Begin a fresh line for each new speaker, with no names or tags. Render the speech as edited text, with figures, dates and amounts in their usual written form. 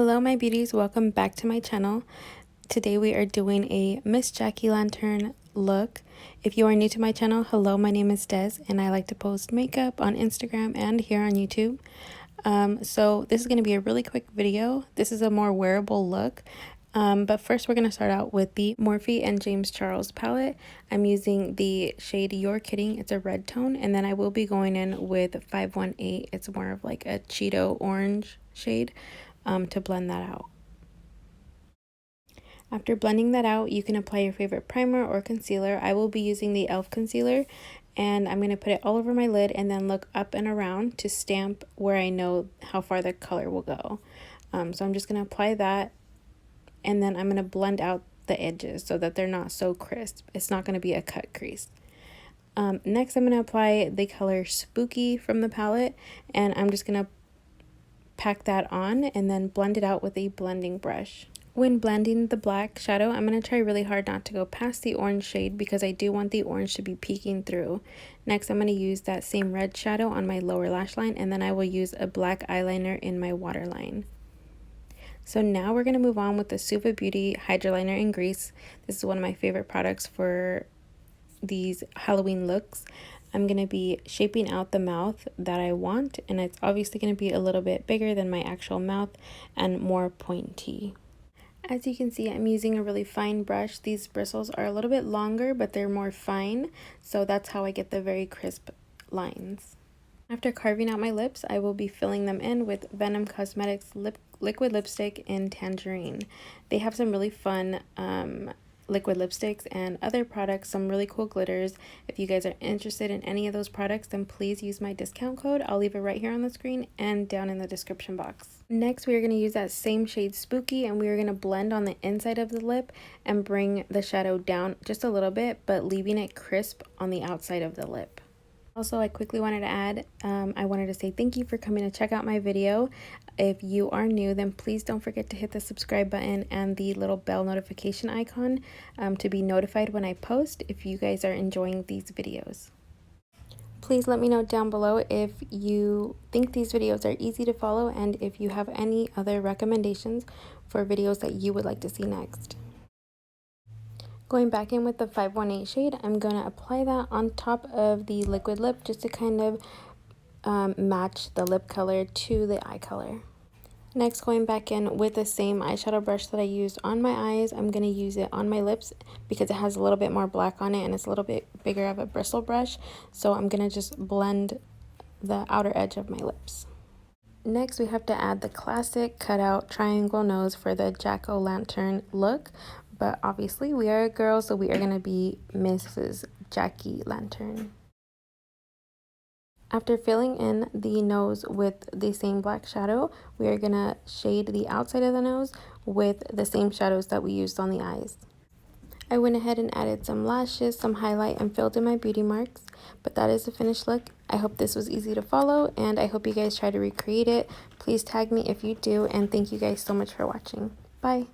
Hello my beauties, welcome back to my channel. Today we are doing a Miss Jackie Lantern look. If you are new to my channel, hello, my name is Des and I like to post makeup on Instagram and here on YouTube. So this is going to be a really quick video. This is a more wearable look. But first we're going to start out with the Morphe and James Charles palette. I'm using the shade You're Kidding. It's a red tone, and then I will be going in with 518. It's more of like a Cheeto orange shade to blend that out. After blending that out, you can apply your favorite primer or concealer. I will be using the e.l.f. concealer, and I'm going to put it all over my lid and then look up and around to stamp where I know how far the color will go. So I'm just going to apply that, and then I'm going to blend out the edges so that they're not so crisp. It's not going to be a cut crease. Next, I'm going to apply the color Spooky from the palette, and I'm just going to pack that on and then blend it out with a blending brush. When blending the black shadow, I'm going to try really hard not to go past the orange shade because I do want the orange to be peeking through. Next, I'm going to use that same red shadow on my lower lash line, and then I will use a black eyeliner in my waterline. So now we're going to move on with the Suva Beauty Hydra Liner in Grease. This is one of my favorite products for these Halloween looks. I'm going to be shaping out the mouth that I want, and it's obviously going to be a little bit bigger than my actual mouth and more pointy. As you can see, I'm using a really fine brush. These bristles are a little bit longer, but they're more fine, so that's how I get the very crisp lines. After carving out my lips, I will be filling them in with Venom Cosmetics liquid lipstick in Tangerine. They have some really fun liquid lipsticks and other products, some really cool glitters. If you guys are interested in any of those products, then please use my discount code. I'll leave it right here on the screen and down in the description box. Next, we are going to use that same shade Spooky, and we are going to blend on the inside of the lip and bring the shadow down just a little bit, but leaving it crisp on the outside of the lip. Also, I quickly wanted to add, I wanted to say thank you for coming to check out my video. If you are new, then please don't forget to hit the subscribe button and the little bell notification icon to be notified when I post if you guys are enjoying these videos. Please let me know down below if you think these videos are easy to follow and if you have any other recommendations for videos that you would like to see next. Going back in with the 518 shade, I'm going to apply that on top of the liquid lip just to kind of match the lip color to the eye color. Next, going back in with the same eyeshadow brush that I used on my eyes, I'm going to use it on my lips because it has a little bit more black on it and it's a little bit bigger of a bristle brush. So I'm going to just blend the outer edge of my lips. Next, we have to add the classic cutout triangle nose for the jack-o'-lantern look. But obviously, we are a girl, so we are going to be Mrs. Jackie Lantern. After filling in the nose with the same black shadow, we are going to shade the outside of the nose with the same shadows that we used on the eyes. I went ahead and added some lashes, some highlight, and filled in my beauty marks. But that is the finished look. I hope this was easy to follow, and I hope you guys try to recreate it. Please tag me if you do, and thank you guys so much for watching. Bye!